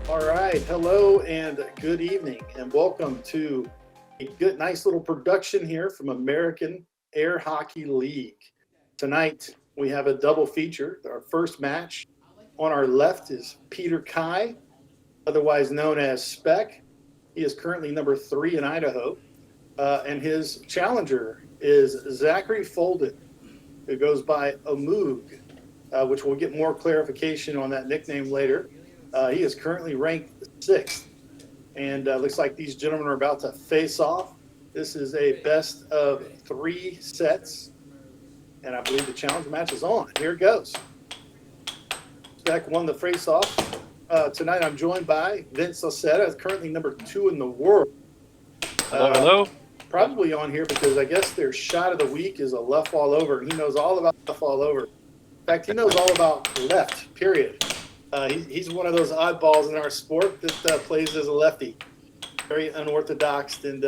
All right, hello and good evening, and welcome to a nice little production here from American Air Hockey League. Tonight we have a double feature. Our first match on our left is Peter Cai, otherwise known as Spek. He is currently number 3 in Idaho, and his challenger is Zachary Folden, who goes by Omoog, which we'll get more clarification on that nickname later. He is currently ranked 6th, and looks like these gentlemen are about to face off. This is a best of 3 sets, and I believe the challenge match is on. Here it goes. Spek won the face-off. Tonight I'm joined by Vince Lacetta, currently number 2 in the world. Hello. Probably on here because I guess their shot of the week is a left all over, and he knows all about left all over. In fact, he knows all about left, period. He's one of those oddballs in our sport that plays as a lefty. Very unorthodox, and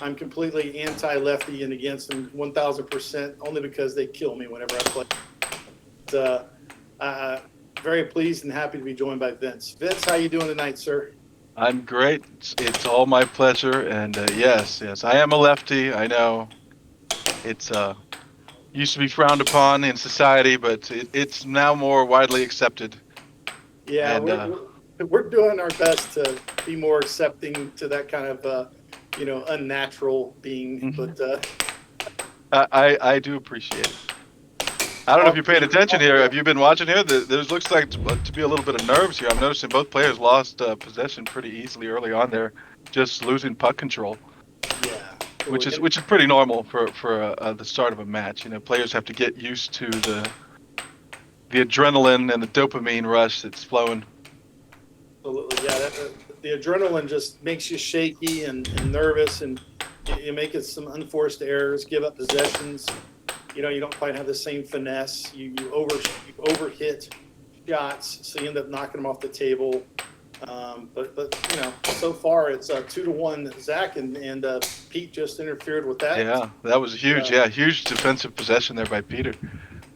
I'm completely anti-lefty and against them 1,000%, only because they kill me whenever I play. But, very pleased and happy to be joined by Vince. Vince, how you doing tonight, sir? I'm great. It's all my pleasure, and yes, I am a lefty. I know it's used to be frowned upon in society, but it's now more widely accepted. Yeah, and, we're doing our best to be more accepting to that kind of unnatural being. Mhm. But I do appreciate it. I don't know if you paid attention here. Have you been watching here? There looks like to be a little bit of nerves here. I'm noticing both players lost possession pretty easily early on there, just losing puck control. Yeah, which is pretty normal for the start of a match. You know, players have to get used to the adrenaline and the dopamine rush that's flowing. Absolutely, yeah. The adrenaline just makes you shaky and nervous, and you make it some unforced errors, give up possessions. You know, you don't quite have the same finesse. You overhit shots, so you end up knocking them off the table. But you know, so far it's 2-1 Zach, and Pete just interfered with that. Yeah, that was huge. Huge defensive possession there by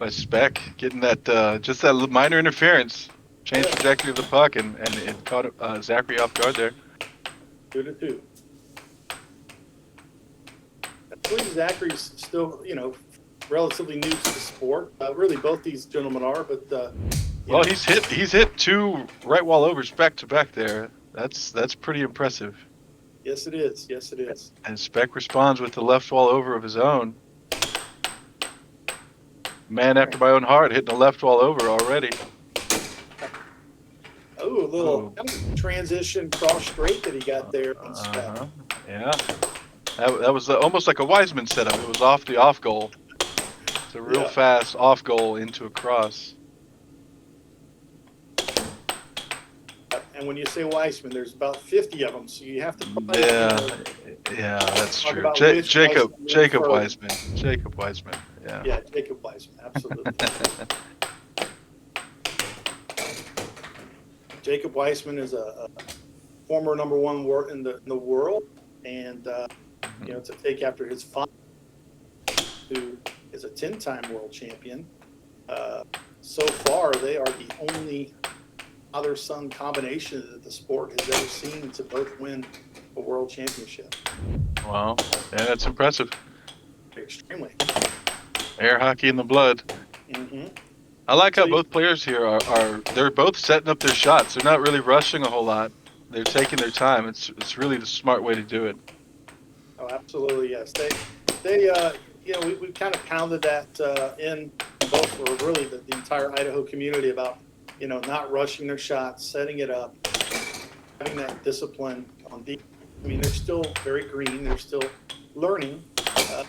Spek, getting that just that minor interference, changed trajectory of the puck, and it caught Zachary off guard there. 2-2. I believe Zachary's still, relatively new to the sport. Really, both these gentlemen are, but well, he's hit 2 right wall overs back to back there. That's pretty impressive. Yes, it is. Yes, it is. And Spek responds with the left wall over of his own. Man after my own heart, hitting the left wall over already. Oh, a little transition cross straight that he got there on Spek. Yeah, that was almost like a Wiseman setup. It was off the off goal. It's a real fast off goal into a cross. And when you say Weissman, there's about 50 of them, so you have to. Yeah, that's true. Jacob Weissman. Jacob Weissman. Yeah. Yeah, Jacob Weissman. Absolutely. Jacob Weissman is a former number 1 in the world, and to take after his father, who is a 10-time world champion. So far, they are the only father-son combination that the sport has ever seen to both win a world championship. Wow, yeah, that's impressive. Extremely. Air hockey in the blood. Mm-hmm. I like how both players here they're both setting up their shots. They're not really rushing a whole lot. They're taking their time. It's really the smart way to do it. Oh, absolutely, yes. We've kind of pounded that in both for really the entire Idaho community about, not rushing their shots, setting it up, having that discipline on deep. I mean, they're still very green. They're still learning,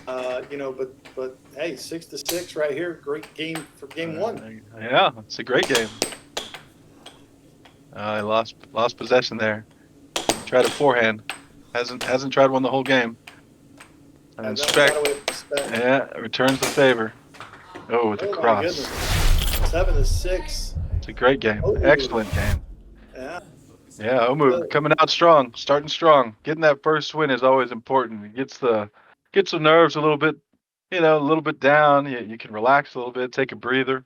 but hey, 6-6 right here. Great game for game 1. Yeah, it's a great game. I lost possession there. Tried a forehand. Hasn't tried one the whole game. And Spek, returns the favor. Oh, with a cross. 7-6. It's a great game. Oh. Excellent game. Yeah. Yeah, Omoog coming out strong, starting strong. Getting that first win is always important. It gets the nerves a little bit, a little bit down. You can relax a little bit, take a breather.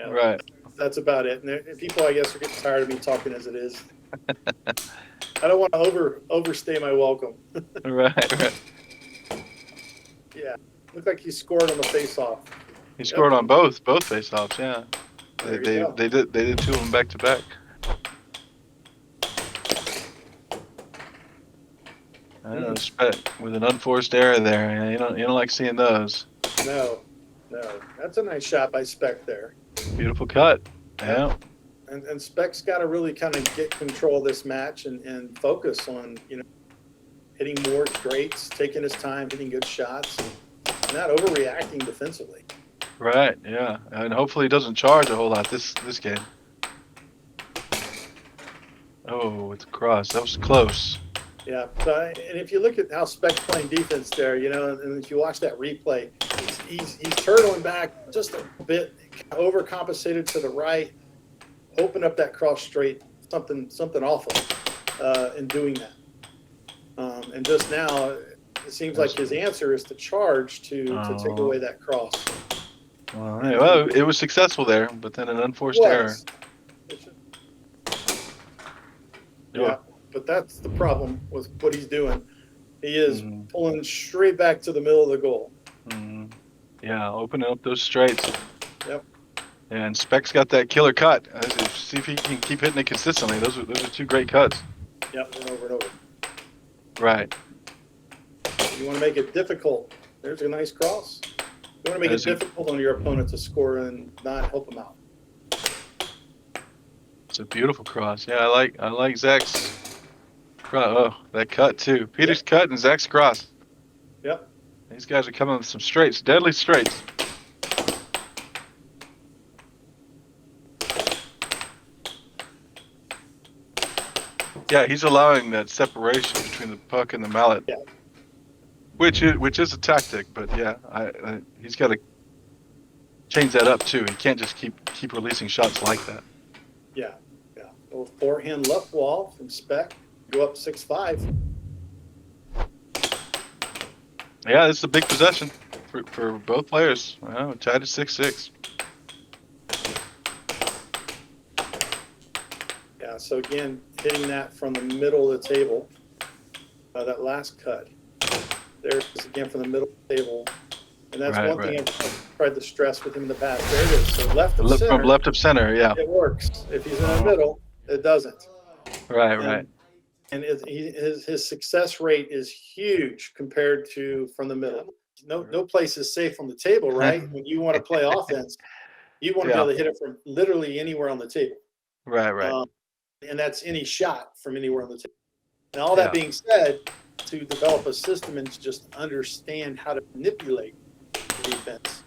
Right. That's about it. And people, I guess, are getting tired of me talking as it is. I don't want to overstay my welcome. Right. Yeah, looked like he scored on the face-off. He Yep, scored on both face-offs. Yeah, there you go. they did two of them back to back. I know, Spek with an unforced error there. Yeah, you don't like seeing those. No, that's a nice shot by Spek there. Beautiful cut. Yeah. Yeah. And Spek's got to really kind of get control of this match and focus on, hitting more straights, taking his time, hitting good shots, and not overreacting defensively. Right. Yeah, and hopefully he doesn't charge a whole lot this game. Oh, it's a cross. That was close. Yeah. So, and if you look at how Spek's playing defense there, and if you watch that replay, he's turtling back just a bit, overcompensated to the right, open up that cross straight, something awful in doing that. And just now, it seems like his answer is to charge to take away that cross. Well, it was successful there, but then an unforced error. Yeah, but that's the problem with what he's doing. He is pulling straight back to the middle of the goal. Yeah, opening up those straights. Yep. And Spek's got that killer cut. See if he can keep hitting it consistently. Those are two great cuts. Yep, and over and over. Right. You want to make it difficult. There's a nice cross. You want to make it difficult on your opponent to score and not help him out. It's a beautiful cross. Yeah, I like Zach's cross. Oh, that cut too. Peter's cut and Zach's cross. Yep. These guys are coming with some straights, deadly straights. Yeah, he's allowing that separation between the puck and the mallet. Yeah. Which is a tactic, but yeah, he's got to change that up too. He can't just keep releasing shots like that. Yeah. Little forehand left wall from Spek. Go up 6-5. Yeah, this is a big possession for both players. Wow, tied at 6-6. Yeah, so again, hitting that from the middle of the table, that last cut. There's again from the middle of the table. And that's one thing I've tried to stress with him in the past. There it is. So left of center. From left of center, yeah. It works. If he's in the middle, it doesn't. Right. And his success rate is huge compared to from the middle. No place is safe on the table, right? When you want to play offense, you want to be able to hit it from literally anywhere on the table. Right. And that's any shot from anywhere on the table. Now, all that being said, to develop a system and to just understand how to manipulate the defense,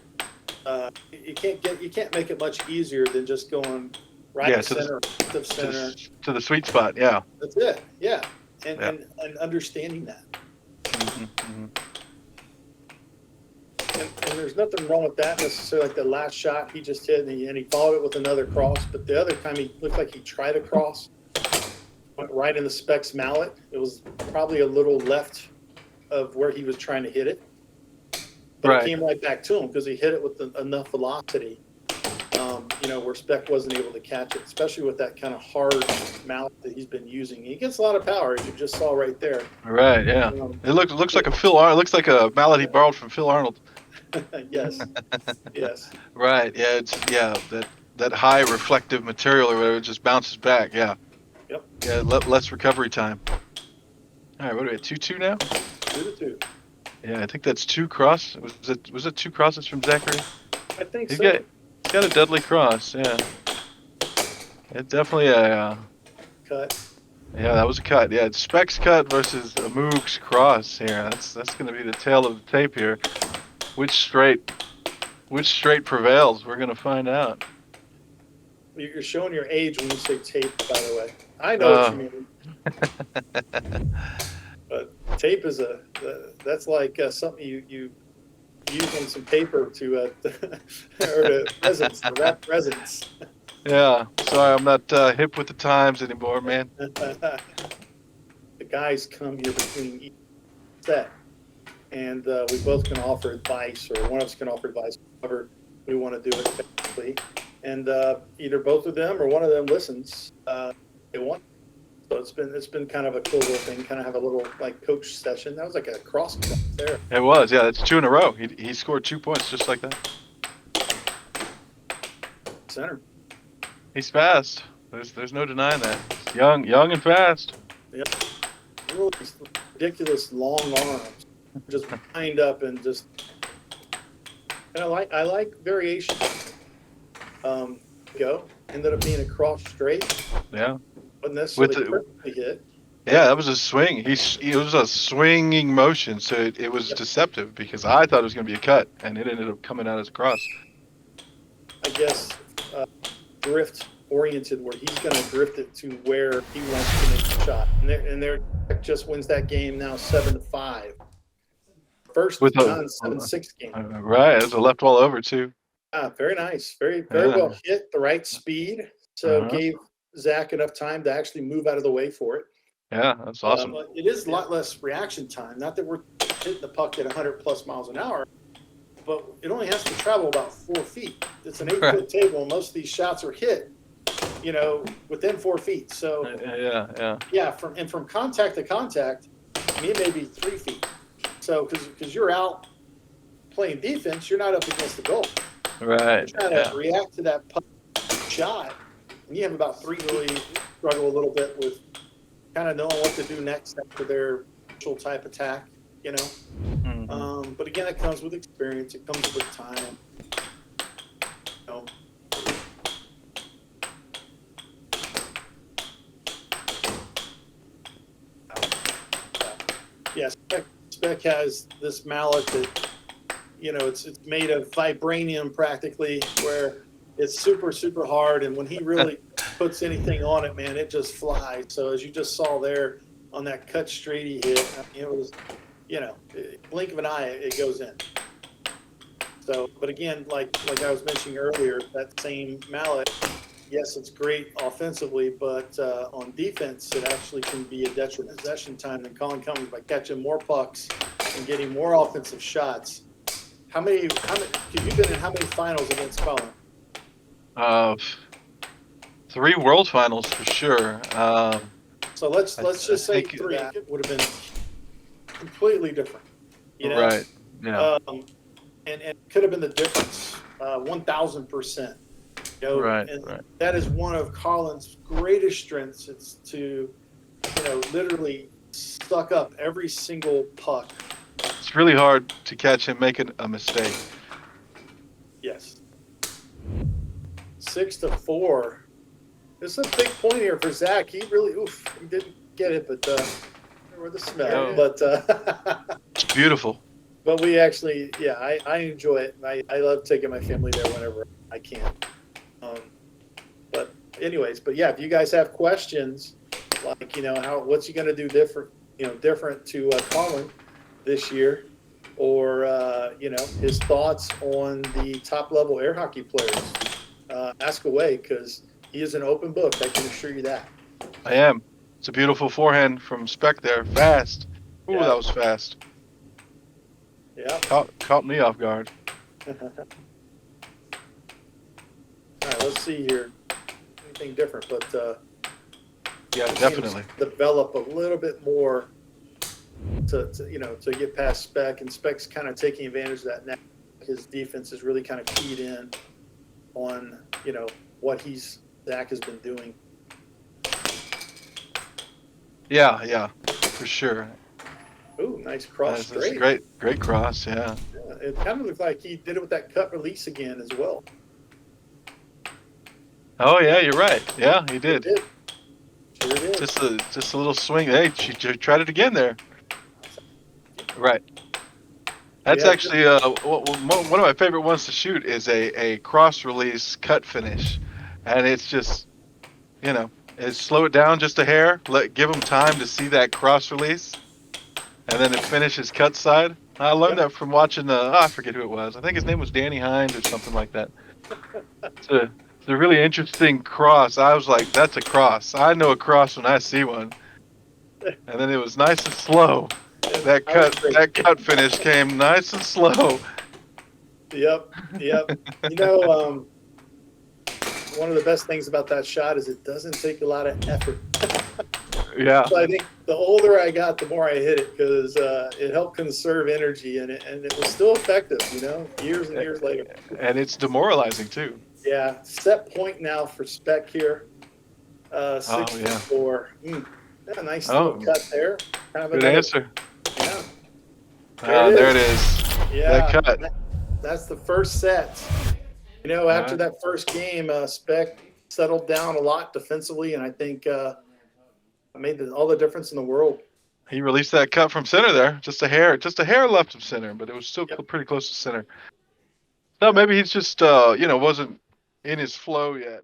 you can't make it much easier than just going right to center, left of center, to the sweet spot. Yeah, that's it. Yeah, and understanding that. And there's nothing wrong with that necessarily. Like the last shot he just hit, and he followed it with another cross. But the other time he looked like he tried a cross, went right in the Spek's mallet. It was probably a little left of where he was trying to hit it, but it came right back to him because he hit it with enough velocity. Where Spek wasn't able to catch it, especially with that kind of hard mallet that he's been using. He gets a lot of power, as you just saw right there. Right. Yeah. It looks like a Phil Arnold. It looks like a mallet he borrowed from Phil Arnold. Yes. Right. Yeah. It's that high reflective material or whatever, it just bounces back. Yeah. Yep. Yeah. Less recovery time. All right. What are we at? 2-2 now? 2-2. Yeah, I think that's two cross. Was it two crosses from Zachary? I think so. He's got a deadly cross. Yeah. It's definitely a cut. Yeah, that was a cut. Yeah, it's Spek's cut versus Omoog's cross here. That's going to be the tail of the tape here. Which straight prevails? We're going to find out. You're showing your age when you say tape, by the way. I know what you mean. But tape is that's like something you use on some paper to or to presents, to wrap presents. Yeah, sorry, I'm not hip with the times anymore, man. The guys come here between each set, and we both can offer advice, or one of us can offer advice, however we want to do it effectively. And either both of them or one of them listens. They want. So it's been kind of a cool little thing. Kind of have a little like coach session. That was like a cross there. It was, yeah. It's 2 in a row. He scored 2 points just like that. Center. He's fast. There's no denying that. He's young and fast. Yep. Really ridiculous long arms, just wind up and just. And I like variation. Go ended up being a cross straight. Yeah. Wasn't necessarily perfectly hit. Yeah, that was a swing. It was a swinging motion, so it was deceptive because I thought it was going to be a cut, and it ended up coming out as a cross. I guess drift oriented, where he's going to drift it to where he wants to make the shot, and there just wins that game now 7-5. First With a 7-6 game. Right, it was a left wall over too. Very nice, very well hit, the right speed, so gave Zach enough time to actually move out of the way for it. Yeah, that's awesome. It is a lot less reaction time. Not that we're hitting the puck at 100 plus miles an hour, but it only has to travel about 4 feet. It's an 8-foot table, and most of these shots are hit, within 4 feet. So from contact to contact, I mean, it may be 3 feet. So because you're out playing defense, you're not up against the goal. Right. You're trying to react to that puck shot, and you have about 3 really struggle a little bit with kind of knowing what to do next after their initial type attack, Mm-hmm. But again, it comes with experience. It comes with time. Yes, Spek has this mallet that, it's made of vibranium practically, where it's super, super hard. And when he really puts anything on it, man, it just flies. So as you just saw there on that cut straight he hit, it was, blink of an eye, it goes in. So, but again, like I was mentioning earlier, that same mallet, yes, it's great offensively, but on defense, it actually can be a detriment. Possession time than Colin Cummings by catching more pucks and getting more offensive shots. How many? You've been in how many finals against Colin? 3 World Finals for sure. So let's just say 3. It would have been completely different. Right. Yeah. And it could have been the difference, 1,000%. Right. That is one of Colin's greatest strengths. It's to, literally suck up every single puck. It's really hard to catch him making a mistake. Yes. 6-4. This is a big point here for Zach. He didn't get it, but or the smell. But it's beautiful. But we actually, I enjoy it. I love taking my family there whenever I can. But anyways, if you guys have questions, like what's he going to do different to Colin this year, or his thoughts on the top level air hockey players, ask away, because he is an open book. I can assure you that. I am. It's a beautiful forehand from Spek there. Fast. Ooh, that was fast. Yeah. Caught me off guard. All right, let's see here. Anything different, but yeah, definitely develop a little bit more to get past Spek, and Spek's kind of taking advantage of that now. His defense is really kind of keyed in on what Zach has been doing. Yeah, for sure. Ooh, nice cross straight. Great cross, yeah. It kind of looked like he did it with that cut release again as well. Oh yeah, you're right. Yeah, he did. Sure did. Just a little swing. Hey, she tried it again there. Right. That's actually one of my favorite ones to shoot is a cross release cut finish, and it's just slow it down just a hair. Give them time to see that cross release, and then it finishes cut side. I learned that from watching I forget who it was. I think his name was Danny Hines or something like that. It's a really interesting cross. I was like, that's a cross. I know a cross when I see one. And then it was nice and slow. That cut finish came nice and slow. Yep. One of the best things about that shot is it doesn't take a lot of effort. Yeah. So I think the older I got, the more I hit it because it helped conserve energy and it was still effective, years and years later. And it's demoralizing too. Yeah, set point now for Spek here. Oh yeah. 64. Yeah, nice little Oh, cut there. Kind of good another, answer. yeah, there it There it is. is. That Yeah, cut. that's the first set. After that first game, Spek settled down a lot defensively, and I think made all the difference in the world. He released that cut from center there. Just a hair left of center, but it was still Yep. pretty close to center. No, maybe he's just wasn't in his flow yet.